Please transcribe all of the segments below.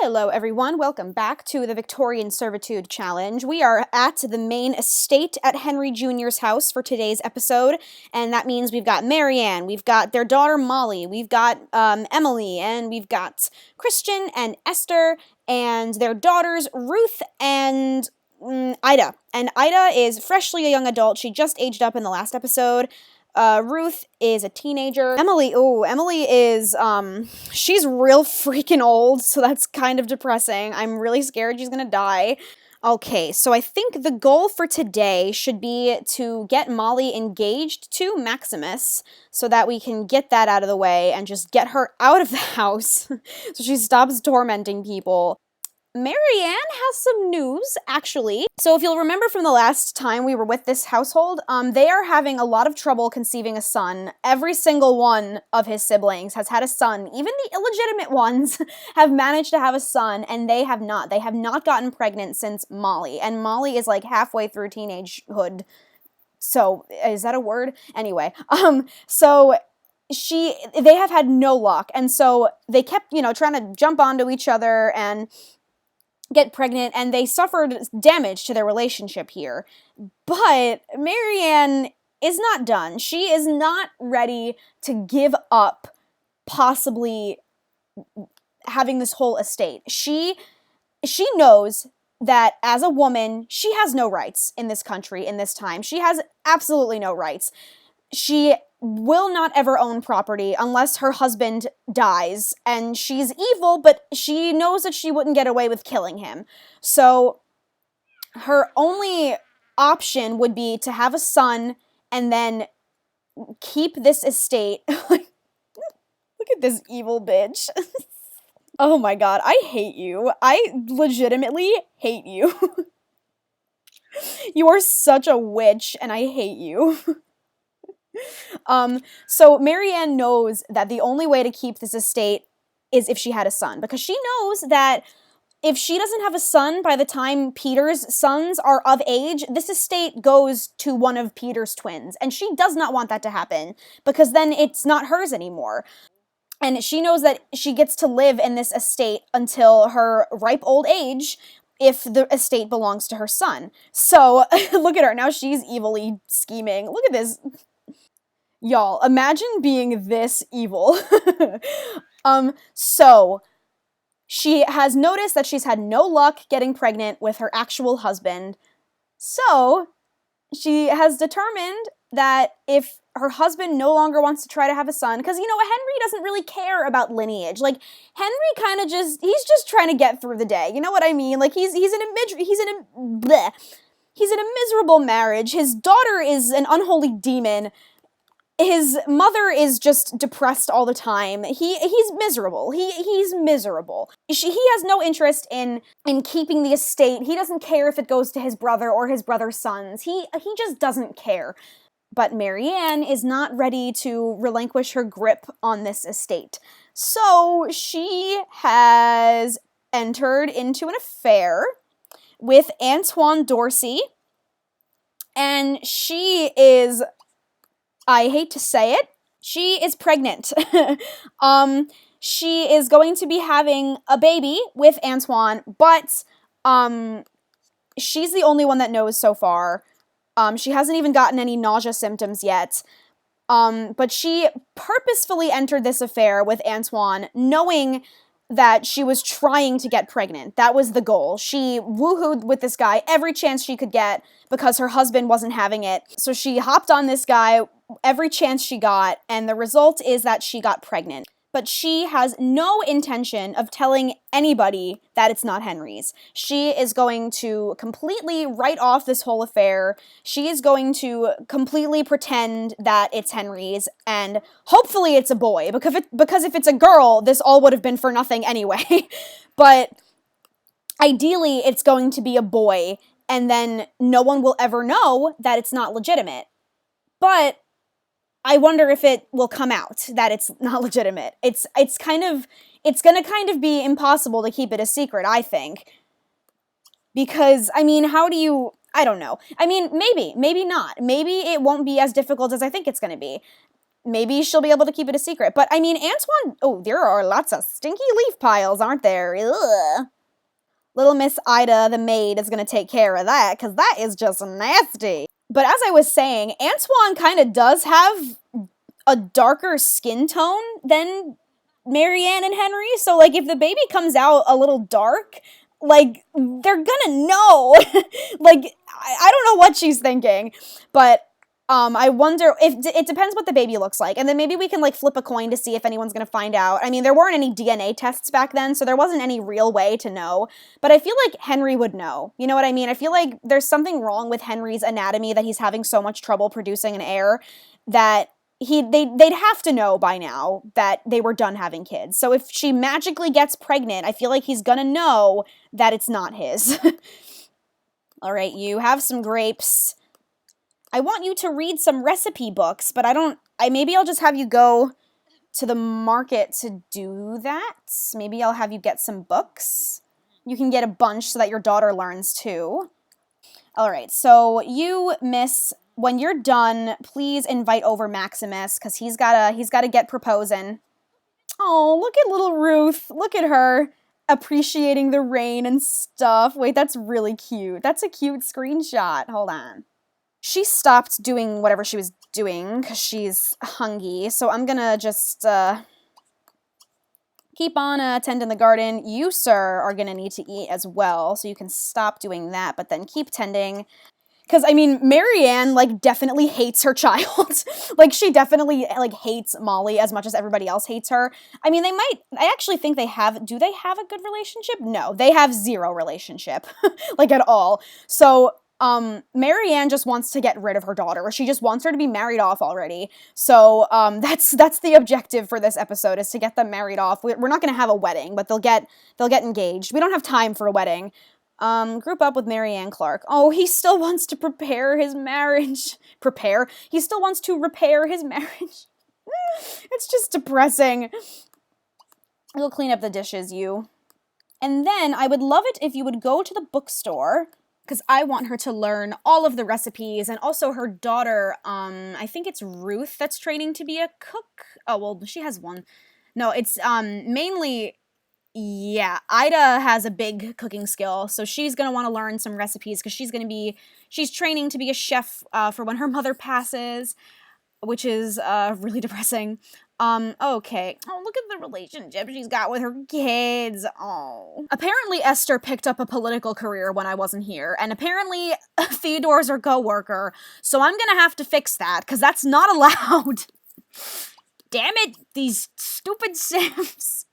Hello everyone, welcome back to the Victorian Servitude Challenge. We are at the main estate at Henry Jr.'s house for today's episode, and that means we've got Marianne, we've got their daughter Molly, we've got Emily, and we've got Christian and Esther, and their daughters Ruth and Ida. And Ida is freshly a young adult. She just aged up in the last episode. Ruth is a teenager. Emily is, she's real freaking old, so that's kind of depressing. I'm really scared she's gonna die. Okay, so I think the goal for today should be to get Molly engaged to Maximus so that we can get that out of the way and just get her out of the house so she stops tormenting people. Marianne has some news, actually. So if you'll remember from the last time we were with this household, they are having a lot of trouble conceiving a son. Every single one of his siblings has had a son. Even the illegitimate ones have managed to have a son, and they have not. They have not gotten pregnant since Molly, and Molly is like halfway through teenagehood. So, is that a word? Anyway, so they have had no luck, and so they kept, trying to jump onto each other and get pregnant, and they suffered damage to their relationship here. But Marianne is not done. She is not ready to give up possibly having this whole estate. She knows that as a woman, she has no rights in this country, in this time. She has absolutely no rights. She will not ever own property unless her husband dies, and she's evil, but she knows that she wouldn't get away with killing him. So her only option would be to have a son and then keep this estate. Look at this evil bitch. Oh my god, I hate you. I legitimately hate you. You are such a witch, and I hate you. So Marianne knows that the only way to keep this estate is if she had a son, because she knows that if she doesn't have a son by the time Peter's sons are of age, this estate goes to one of Peter's twins, and she does not want that to happen, because then it's not hers anymore. And she knows that she gets to live in this estate until her ripe old age, if the estate belongs to her son. So, look at her, now she's evilly scheming. Look at this. Y'all, imagine being this evil. So she has noticed that she's had no luck getting pregnant with her actual husband. So she has determined that if her husband no longer wants to try to have a son, because, Henry doesn't really care about lineage. Like, Henry kind of he's just trying to get through the day. You know what I mean? Like, he's in a miserable marriage. His daughter is an unholy demon. His mother is just depressed all the time. He's miserable. He's miserable. He has no interest in keeping the estate. He doesn't care if it goes to his brother or his brother's sons. He just doesn't care. But Marianne is not ready to relinquish her grip on this estate. So she has entered into an affair with Antoine Dorsey, and she is, I hate to say it, she is pregnant. She is going to be having a baby with Antoine, but she's the only one that knows so far. She hasn't even gotten any nausea symptoms yet. But she purposefully entered this affair with Antoine, knowing that she was trying to get pregnant. That was the goal. She woohooed with this guy every chance she could get because her husband wasn't having it. So she hopped on this guy every chance she got, and the result is that she got pregnant. But she has no intention of telling anybody that it's not Henry's. She is going to completely write off this whole affair. She is going to completely pretend that it's Henry's, and hopefully it's a boy, because if it's a girl, this all would have been for nothing anyway. But ideally, it's going to be a boy, and then no one will ever know that it's not legitimate. But I wonder if it will come out that it's not legitimate. It's gonna kind of be impossible to keep it a secret, I think. Because, I don't know. Maybe not. Maybe it won't be as difficult as I think it's gonna be. maybe she'll be able to keep it a secret. But, I mean, Antoine... Oh, there are lots of stinky leaf piles, aren't there? Ugh. Little Miss Ida, the maid, is going to take care of that, because that is just nasty. But as I was saying, Antoine kind of does have a darker skin tone than Marianne and Henry. So, like, if the baby comes out a little dark, like, they're gonna know. Like, I don't know what she's thinking. But, I wonder if it depends what the baby looks like. And then maybe we can, like, flip a coin to see if anyone's gonna find out. I mean, there weren't any DNA tests back then, so there wasn't any real way to know. But I feel like Henry would know. You know what I mean? I feel like there's something wrong with Henry's anatomy, that he's having so much trouble producing an heir, that they'd have to know by now that they were done having kids. So if she magically gets pregnant, I feel like he's gonna know that it's not his. All right, you have some grapes. I want you to read some recipe books, but maybe I'll just have you go to the market to do that. Maybe I'll have you get some books. You can get a bunch so that your daughter learns too. All right, so you, miss, when you're done, please invite over Maximus, because he's gotta get proposing. Oh, look at little Ruth. Look at her appreciating the rain and stuff. Wait, that's really cute. That's a cute screenshot. Hold on. She stopped doing whatever she was doing because she's hungry, so I'm gonna just keep on tending the garden. You, sir, are gonna need to eat as well, so you can stop doing that, but then keep tending. Because, I mean, Marianne, like, definitely hates her child. Like, she definitely, like, hates Molly as much as everybody else hates her. I mean, I actually think do they have a good relationship? No, they have zero relationship, like, at all. So, Marianne just wants to get rid of her daughter, or she just wants her to be married off already. So, that's the objective for this episode, is to get them married off. We're not gonna have a wedding, but they'll get engaged. We don't have time for a wedding. Group up with Marianne Clark. Oh, he still wants to prepare his marriage. He still wants to repair his marriage. It's just depressing. You'll clean up the dishes, you. And then I would love it if you would go to the bookstore, because I want her to learn all of the recipes, and also her daughter, I think it's Ruth that's training to be a cook. Oh, well, she has one. No, it's, mainly... Yeah, Ida has a big cooking skill, so she's going to want to learn some recipes, because she's training to be a chef for when her mother passes, which is really depressing. Okay. Oh, look at the relationship she's got with her kids. Oh. Apparently Esther picked up a political career when I wasn't here, and apparently Theodore's her co-worker, so I'm going to have to fix that, because that's not allowed. Damn it, these stupid Sims.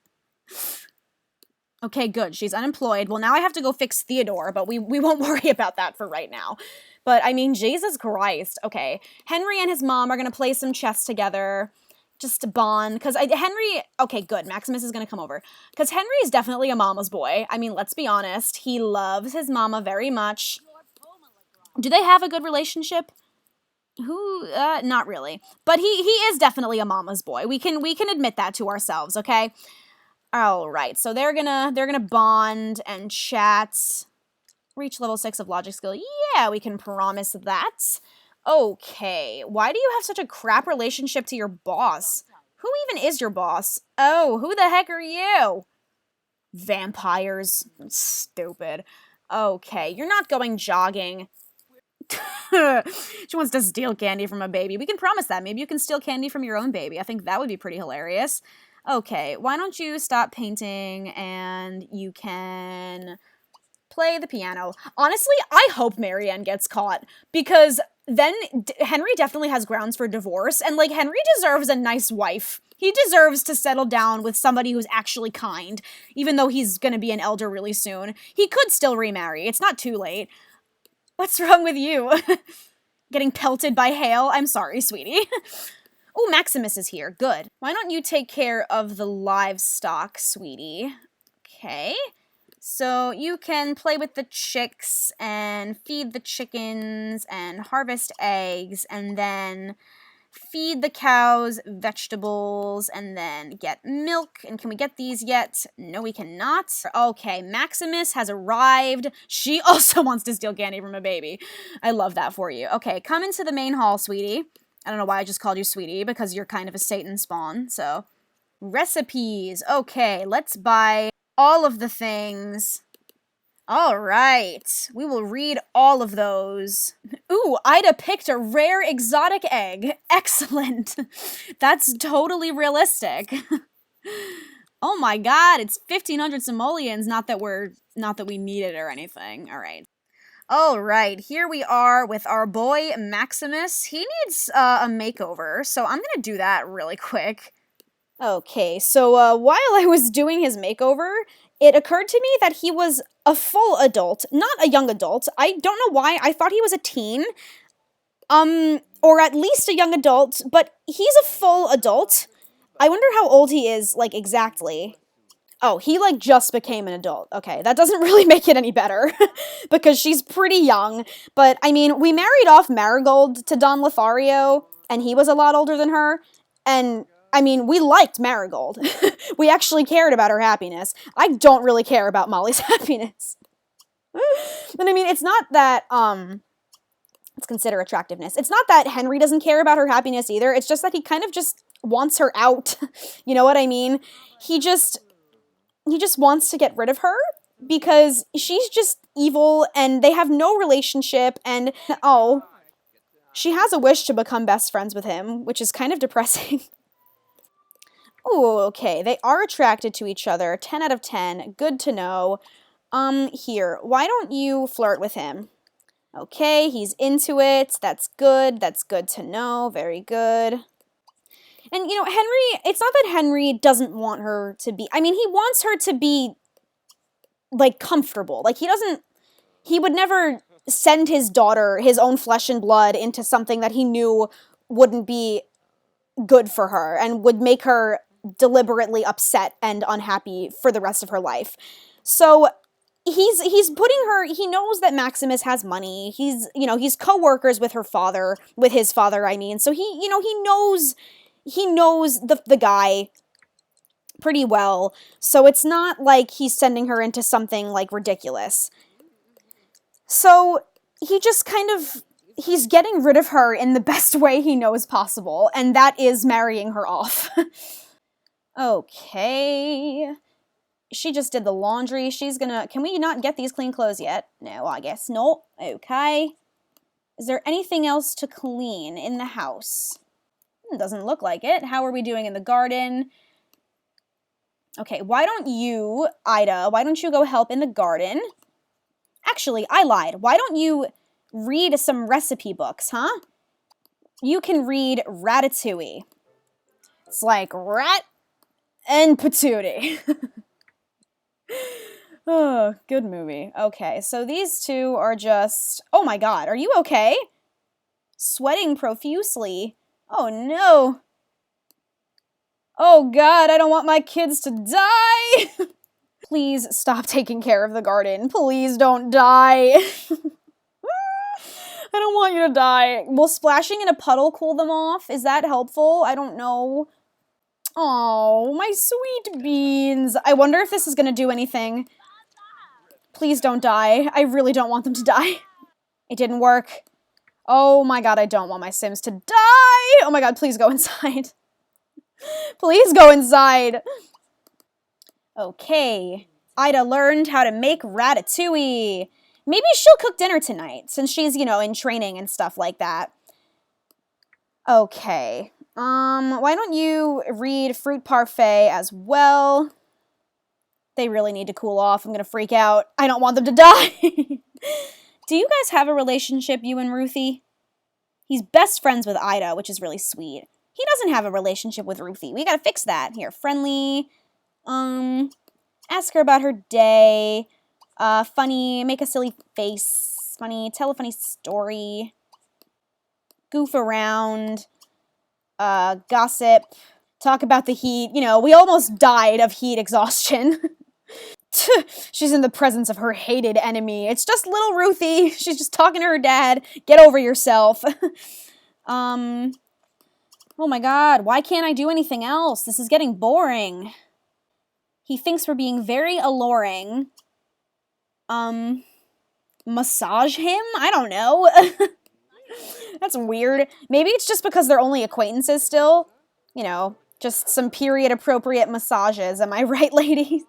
Okay, good. She's unemployed. Well, now I have to go fix Theodore, but we won't worry about that for right now. But, I mean, Jesus Christ. Okay, Henry and his mom are going to play some chess together just to bond. Because Henry... Okay, good. Maximus is going to come over. Because Henry is definitely a mama's boy. I mean, let's be honest. He loves his mama very much. Do they have a good relationship? Not really. But he is definitely a mama's boy. We can admit that to ourselves, okay? All right, so they're gonna bond and chat. Reach level 6 of logic skill. Yeah, we can promise that. Okay, why do you have such a crap relationship to your boss? Who even is your boss? Oh, who the heck are you? Vampires. Stupid. Okay, you're not going jogging. She wants to steal candy from a baby. We can promise that. Maybe you can steal candy from your own baby. I think that would be pretty hilarious. Okay, why don't you stop painting and you can play the piano. Honestly, I hope Marianne gets caught, because then Henry definitely has grounds for divorce, and, like, Henry deserves a nice wife. He deserves to settle down with somebody who's actually kind, even though he's gonna be an elder really soon. He could still remarry. It's not too late. What's wrong with you? Getting pelted by hail? I'm sorry, sweetie. Oh, Maximus is here. Good. Why don't you take care of the livestock, sweetie? Okay. So you can play with the chicks and feed the chickens and harvest eggs and then feed the cows vegetables and then get milk. And can we get these yet? No, we cannot. Okay, Maximus has arrived. She also wants to steal candy from a baby. I love that for you. Okay, come into the main hall, sweetie. I don't know why I just called you sweetie, because you're kind of a Satan spawn, so. Recipes. Okay, let's buy all of the things. All right, we will read all of those. Ooh, Ida picked a rare exotic egg. Excellent. That's totally realistic. Oh my god, it's 1,500 simoleons, not that we need it or anything. All right. All right, here we are with our boy Maximus. He needs a makeover, so I'm gonna do that really quick. Okay, so while I was doing his makeover, it occurred to me that he was a full adult, not a young adult. I don't know why, I thought he was a teen, or at least a young adult, but he's a full adult. I wonder how old he is, like, exactly. Oh, he, like, just became an adult. Okay, that doesn't really make it any better, because she's pretty young, but, I mean, we married off Marigold to Don Lothario, and he was a lot older than her, and, I mean, we liked Marigold. We actually cared about her happiness. I don't really care about Molly's happiness. And, I mean, it's not that, let's consider attractiveness. It's not that Henry doesn't care about her happiness either, it's just that he kind of just wants her out. You know what I mean? He just wants to get rid of her because she's just evil and they have no relationship and, oh, she has a wish to become best friends with him, which is kind of depressing. Oh, okay, they are attracted to each other. 10 out of 10, good to know. Here, why don't you flirt with him? Okay, he's into it. That's good to know. Very good. And, you know, Henry, it's not that Henry doesn't want her to be, I mean, he wants her to be, like, comfortable. Like, he would never send his daughter, his own flesh and blood, into something that he knew wouldn't be good for her and would make her deliberately upset and unhappy for the rest of her life. So he's putting her, he knows that Maximus has money. He's co-workers with his father, I mean. So he knows the guy pretty well, so it's not like he's sending her into something, like, ridiculous. So he just kind of, he's getting rid of her in the best way he knows possible, and that is marrying her off. Okay. She just did the laundry. She's gonna, can we not get these clean clothes yet? No, I guess not. Okay. Is there anything else to clean in the house? Doesn't look like it. How are we doing in the garden? Okay, why don't you, Ida, why don't you go help in the garden? Actually, I lied. Why don't you read some recipe books, huh? You can read Ratatouille. It's like rat and patootie. Oh, good movie. Okay, so these two are just, oh my god, are you okay? Sweating profusely. Oh no. Oh god, I don't want my kids to die! Please stop taking care of the garden. Please don't die. I don't want you to die. Will splashing in a puddle cool them off? Is that helpful? I don't know. Oh, my sweet beans. I wonder if this is gonna do anything. Please don't die. I really don't want them to die. It didn't work. Oh my god, I don't want my Sims to die! Oh my god, please go inside. Please go inside! Okay. Ida learned how to make ratatouille. Maybe she'll cook dinner tonight, since she's, you know, in training and stuff like that. Okay. Why don't you read Fruit Parfait as well? They really need to cool off. I'm gonna freak out. I don't want them to die! Do you guys have a relationship, you and Ruthie? He's best friends with Ida, which is really sweet. He doesn't have a relationship with Ruthie. We gotta fix that. Here, friendly. Ask her about her day. Funny, make a silly face. Funny, tell a funny story. Goof around. Gossip. Talk about the heat. You know, we almost died of heat exhaustion. She's in the presence of her hated enemy. It's just little Ruthie. She's just talking to her dad. Get over yourself. Oh my god, why can't I do anything else? This is getting boring. He thinks we're being very alluring. Massage him? I don't know. That's weird. Maybe it's just because they're only acquaintances still. You know, just some period-appropriate massages. Am I right, ladies?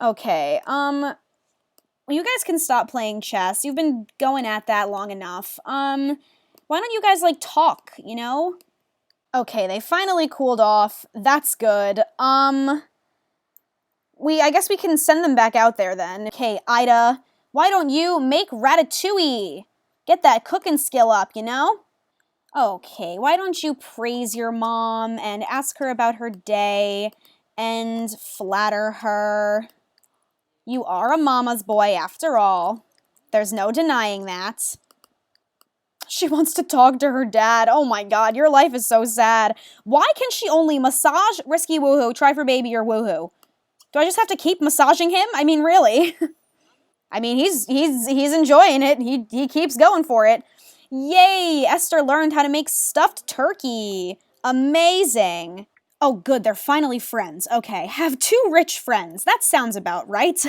Okay, well, you guys can stop playing chess. You've been going at that long enough. Why don't you guys, like, talk, you know? Okay, they finally cooled off. That's good. I guess we can send them back out there then. Okay, Ida, why don't you make ratatouille? Get that cooking skill up, you know? Okay, why don't you praise your mom and ask her about her day and flatter her? You are a mama's boy after all. There's no denying that. She wants to talk to her dad. Oh my god, your life is so sad. Why can she only massage, risky woohoo, try for baby, or woohoo? Do I just have to keep massaging him? I mean, really? I mean, he's enjoying it. He keeps going for it. Yay! Esther learned how to make stuffed turkey. Amazing. Oh, good, they're finally friends. Okay, have two rich friends. That sounds about right.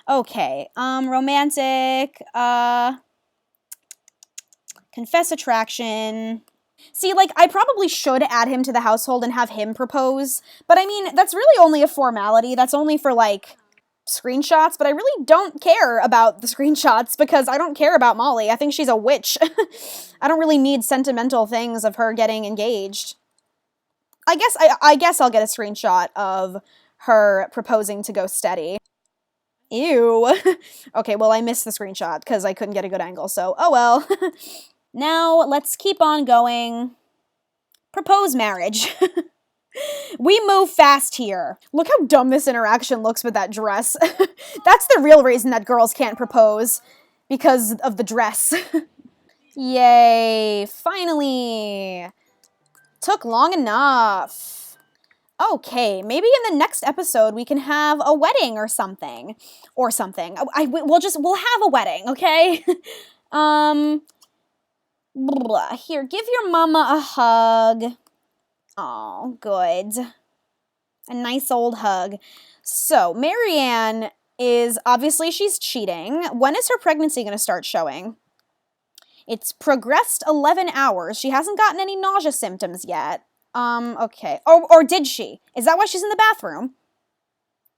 Okay, romantic, confess attraction. See, like, I probably should add him to the household and have him propose, but I mean, that's really only a formality. That's only for, like, screenshots, but I really don't care about the screenshots because I don't care about Molly. I think she's a witch. I don't really need sentimental things of her getting engaged. I guess I'll get a screenshot of her proposing to go steady. Ew. Okay, well, I missed the screenshot because I couldn't get a good angle, so oh well. Now, let's keep on going. Propose marriage. We move fast here. Look how dumb this interaction looks with that dress. That's the real reason that girls can't propose. Because of the dress. Yay, finally. Took long enough. Okay, maybe in the next episode we can have a wedding or something. Or something. We'll have a wedding, okay? Here, give your mama a hug. Oh, good. A nice old hug. So, Marianne is, obviously she's cheating. When is her pregnancy going to start showing? It's progressed 11 hours. She hasn't gotten any nausea symptoms yet. Okay. Or did she? Is that why she's in the bathroom?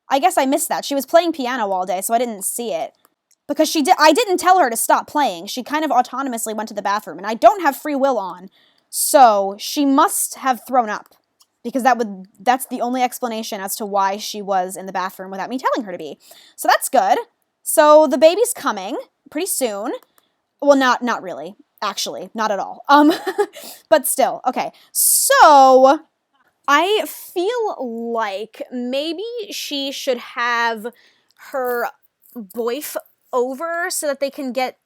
I guess I missed that. She was playing piano all day, so I didn't see it. Because I didn't tell her to stop playing. She kind of autonomously went to the bathroom, and I don't have free will on. So, she must have thrown up. Because that's the only explanation as to why she was in the bathroom without me telling her to be. So that's good. So the baby's coming pretty soon. Well, not really. Actually, not at all. But still, okay. So I feel like maybe she should have her boyf over so that they can get...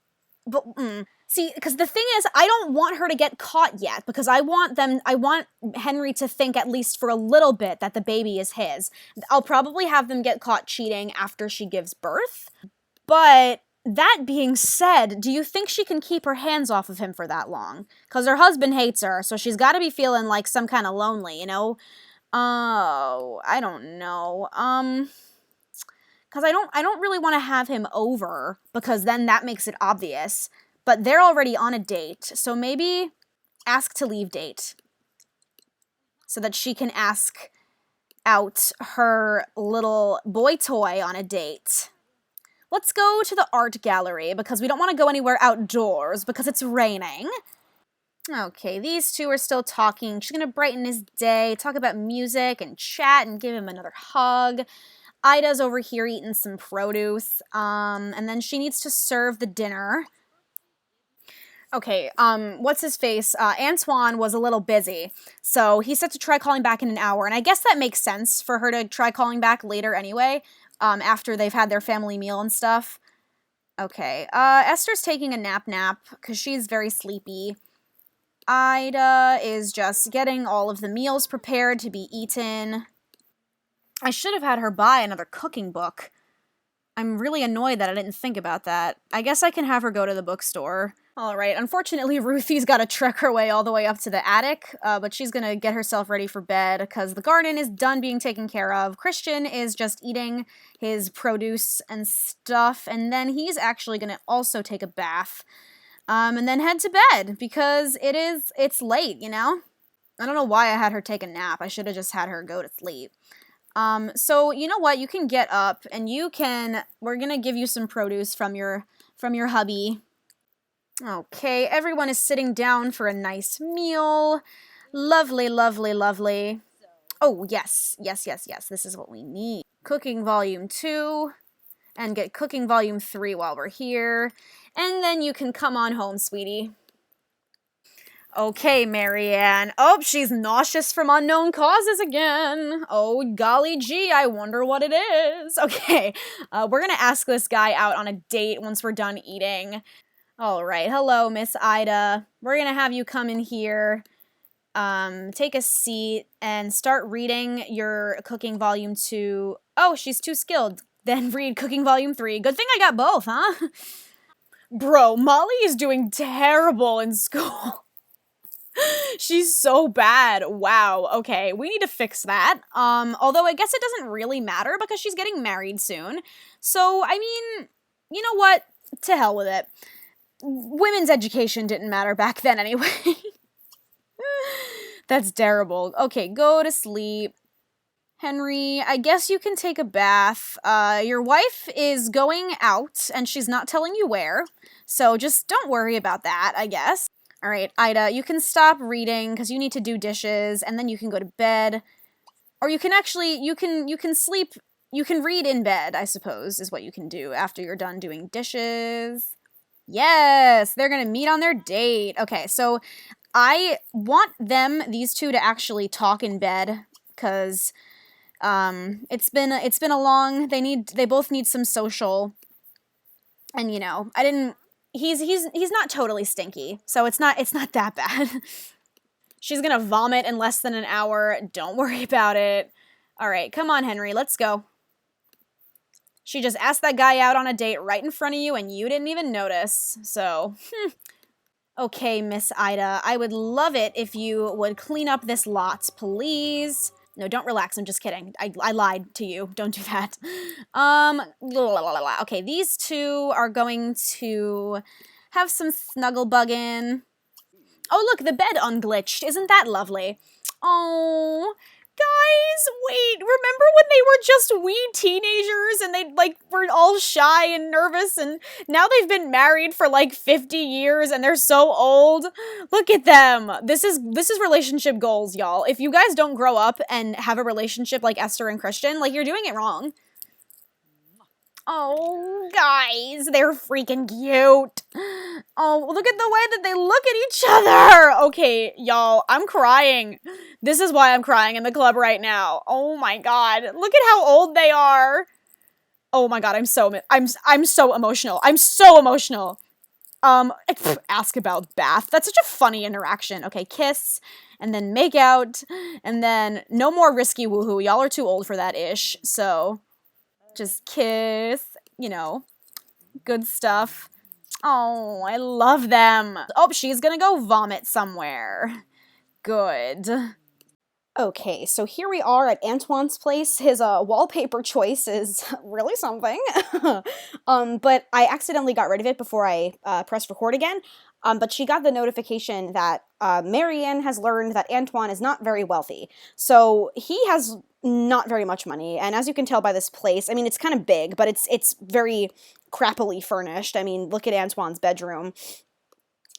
See, because the thing is, I don't want her to get caught yet, because I want Henry to think, at least for a little bit, that the baby is his. I'll probably have them get caught cheating after she gives birth. But that being said, do you think she can keep her hands off of him for that long? Because her husband hates her, so she's got to be feeling like some kind of lonely, you know? Oh, I don't know. Because I don't really want to have him over, because then that makes it obvious. But they're already on a date, so maybe ask to leave date. So that she can ask out her little boy toy on a date. Let's go to the art gallery, because we don't want to go anywhere outdoors, because it's raining. Okay, these two are still talking. She's going to brighten his day, talk about music and chat and give him another hug. Ida's over here eating some produce, and then she needs to serve the dinner. Okay, what's his face? Antoine was a little busy, so he said to try calling back in an hour, and I guess that makes sense for her to try calling back later anyway, after they've had their family meal and stuff. Okay, Esther's taking a nap, because she's very sleepy. Ida is just getting all of the meals prepared to be eaten. I should have had her buy another cooking book. I'm really annoyed that I didn't think about that. I guess I can have her go to the bookstore. Alright, unfortunately Ruthie's gotta trek her way all the way up to the attic, but she's gonna get herself ready for bed, because the garden is done being taken care of. Christian is just eating his produce and stuff, and then he's actually gonna also take a bath. And then head to bed, because it's late, you know? I don't know why I had her take a nap. I should have just had her go to sleep. So you know what? You can get up and we're gonna give you some produce from your hubby. Okay, everyone is sitting down for a nice meal. Lovely, lovely, lovely. Oh, yes, yes, yes, yes. This is what we need. Cooking volume 2, and get cooking volume 3 while we're here. And then you can come on home, sweetie. Okay, Marianne. Oh, she's nauseous from unknown causes again. Oh, golly gee, I wonder what it is. Okay, we're gonna ask this guy out on a date once we're done eating. All right, hello, Miss Ida. We're gonna have you come in here, take a seat, and start reading your cooking volume 2. Oh, she's too skilled. Then read cooking volume 3. Good thing I got both, huh? Bro, Molly is doing terrible in school. She's so bad. Wow. Okay, we need to fix that. Although I guess it doesn't really matter because she's getting married soon. So, I mean, you know what? To hell with it. Women's education didn't matter back then anyway. That's terrible. Okay, go to sleep. Henry, I guess you can take a bath. Your wife is going out and she's not telling you where. So just don't worry about that, I guess. All right, Ida, you can stop reading because you need to do dishes, and then you can go to bed. Or you can actually, you can sleep, you can read in bed, I suppose, is what you can do after you're done doing dishes. Yes, they're gonna meet on their date. Okay, so I want these two to actually talk in bed, because it's been a long, they both need some social, and you know, he's not totally stinky, so it's not that bad. She's gonna vomit in less than an hour. Don't worry about it. All right, come on, Henry, let's go. She just asked that guy out on a date right in front of you, and you didn't even notice, so. Okay, Miss Ida, I would love it if you would clean up this lot, please. No, don't relax, I'm just kidding. I lied to you. Don't do that. Okay, these two are going to have some snuggle bugging. Oh, look, the bed unglitched. Isn't that lovely? Oh, guys, wait, remember when they were just wee teenagers and they, like, were all shy and nervous, and now they've been married for, like, 50 years and they're so old? Look at them. This is relationship goals, y'all. If you guys don't grow up and have a relationship like Esther and Christian, like, you're doing it wrong. Oh, guys, they're freaking cute. Oh, look at the way that they look at each other. Okay, y'all, I'm crying. This is why I'm crying in the club right now. Oh my god, look at how old they are. Oh my god, I'm so emotional. I'm so emotional. Ask about bath. That's such a funny interaction. Okay, kiss, and then make out, and then no more risky woohoo. Y'all are too old for that ish, so just kiss, you know, good stuff. Oh, I love them. Oh, she's gonna go vomit somewhere. Good. Okay, so here we are at Antoine's place. His wallpaper choice is really something. But I accidentally got rid of it before I pressed record again. But she got the notification that Marianne has learned that Antoine is not very wealthy. So he has not very much money, and as you can tell by this place, I mean, it's kind of big, but it's very crappily furnished. I mean, look at Antoine's bedroom.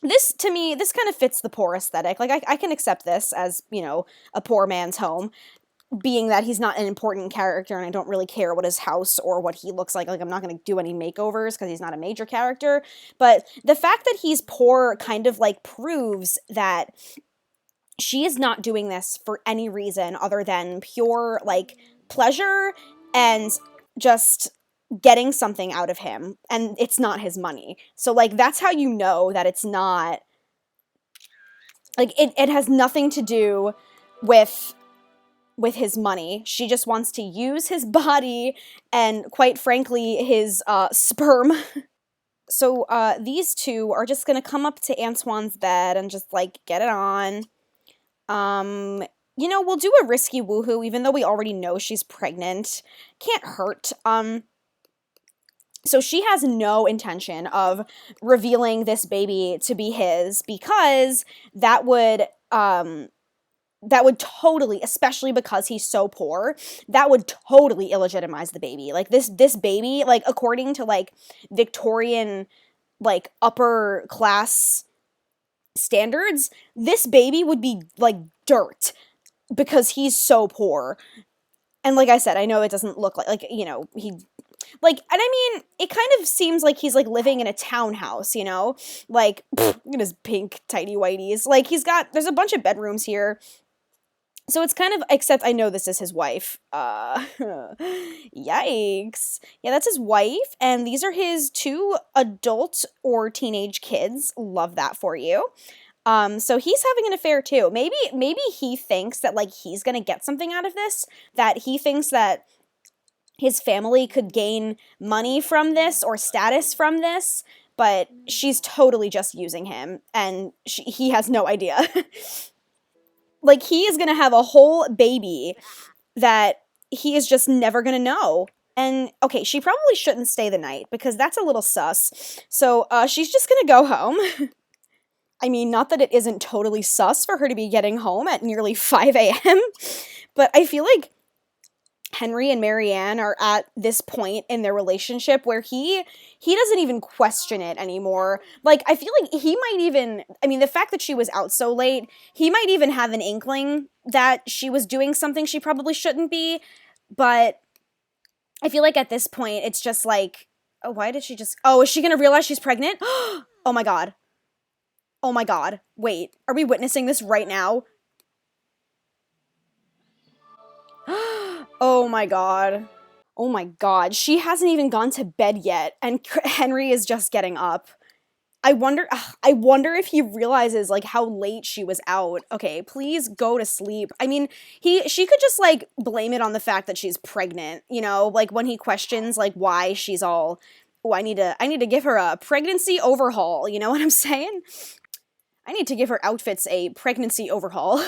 This, to me, this kind of fits the poor aesthetic. Like, I can accept this as, you know, a poor man's home, being that he's not an important character and I don't really care what his house or what he looks like. Like, I'm not going to do any makeovers because he's not a major character. But the fact that he's poor kind of, like, proves that she is not doing this for any reason other than pure, like, pleasure and just getting something out of him, and it's not his money. So, like, that's how you know that it's not, like, it has nothing to do with his money. She just wants to use his body and, quite frankly, his sperm. So these two are just gonna come up to Antoine's bed and just, like, get it on. You know, we'll do a risky woohoo even though we already know she's pregnant. Can't hurt. So she has no intention of revealing this baby to be his, because that would totally, especially because he's so poor, that would totally illegitimize the baby. Like this baby, like according to like Victorian like upper class standards, this baby would be like dirt because he's so poor. And like I said, I know it doesn't look like he like, and I mean, it kind of seems like he's like living in a townhouse, like look at his pink tidy whities. Like there's a bunch of bedrooms here. So it's kind of, except I know this is his wife. Yikes. Yeah, that's his wife, and these are his two adult or teenage kids. Love that for you. So he's having an affair too. Maybe he thinks that like he's gonna get something out of this, that he thinks that his family could gain money from this or status from this, but she's totally just using him, and he has no idea. Like, he is gonna have a whole baby that he is just never gonna know. And, okay, she probably shouldn't stay the night, because that's a little sus. So, she's just gonna go home. I mean, not that it isn't totally sus for her to be getting home at nearly 5 a.m., but I feel like Henry and Marianne are at this point in their relationship where he doesn't even question it anymore. Like, I feel like he might even, I mean, the fact that she was out so late, he might even have an inkling that she was doing something she probably shouldn't be, but I feel like at this point, it's just like, oh, why did she just, oh, is she gonna realize she's pregnant? Oh my god. Oh my god. Wait, are we witnessing this right now? Oh my god. Oh my god. She hasn't even gone to bed yet, and Henry is just getting up. I wonder if he realizes like how late she was out. Okay, please go to sleep. I mean, she could just like blame it on the fact that she's pregnant, like when he questions like why she's all, oh, I need to give her a pregnancy overhaul, you know what I'm saying? I need to give her outfits a pregnancy overhaul.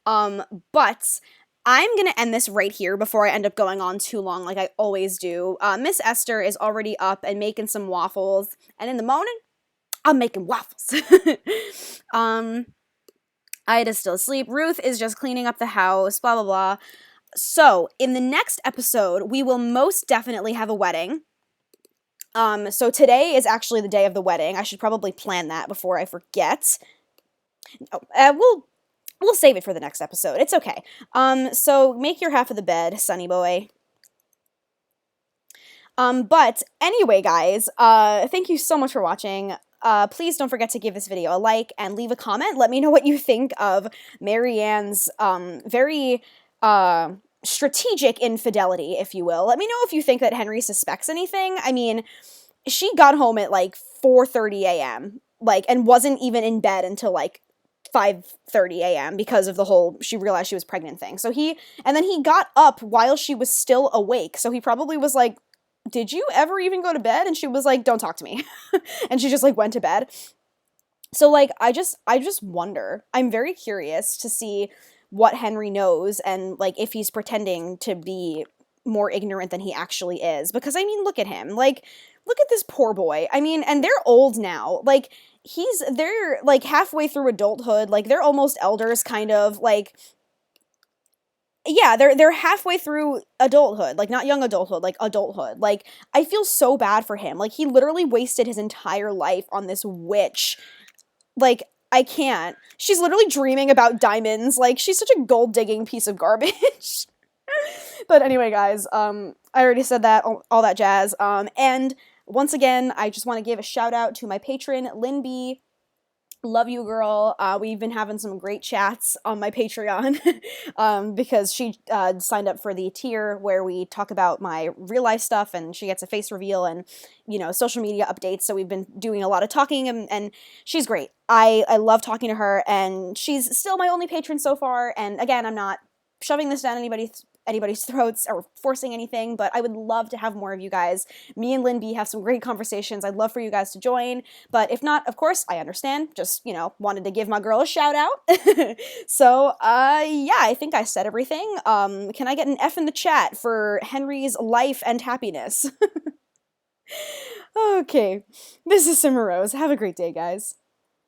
But I'm gonna end this right here before I end up going on too long like I always do. Miss Esther is already up and making some waffles, and in the morning, I'm making waffles. Ida's still asleep. Ruth is just cleaning up the house, blah, blah, blah. So, in the next episode, we will most definitely have a wedding. So today is actually the day of the wedding. I should probably plan that before I forget. Oh, we'll save it for the next episode. It's okay. So make your half of the bed, Sonny boy. But anyway, guys, thank you so much for watching. Please don't forget to give this video a like and leave a comment. Let me know what you think of Marianne's, very, strategic infidelity, if you will. Let me know if you think that Henry suspects anything. I mean, she got home at like 4:30 a.m., like, and wasn't even in bed until like 5:30 a.m. because of the whole she realized she was pregnant thing. So and then he got up while she was still awake. So he probably was like, did you ever even go to bed? And she was like, don't talk to me. And she just like went to bed. So like, I just wonder. I'm very curious to see what Henry knows, and like if he's pretending to be more ignorant than he actually is. Because I mean, look at him. Like, look at this poor boy. I mean, and they're old now. Like, they're like halfway through adulthood. Like, they're almost elders, kind of. Like, yeah, they're halfway through adulthood. Like, not young adulthood, like adulthood. Like, I feel so bad for him. Like, he literally wasted his entire life on this witch. Like, I can't. She's literally dreaming about diamonds. Like, she's such a gold-digging piece of garbage. But anyway, guys, I already said that, all that jazz. And once again, I just want to give a shout-out to my patron, Lynn B. Love you, girl. We've been having some great chats on my Patreon because she signed up for the tier where we talk about my real life stuff, and she gets a face reveal and, social media updates. So we've been doing a lot of talking, and she's great. I love talking to her, and she's still my only patron so far. And again, I'm not shoving this down anybody's throats or forcing anything, but I would love to have more of you guys. Me and Lynn B have some great conversations. I'd love for you guys to join, but if not, of course, I understand. Just, wanted to give my girl a shout out. So, yeah, I think I said everything. Can I get an F in the chat for Henry's life and happiness? Okay, this is Simmer Rose. Have a great day, guys.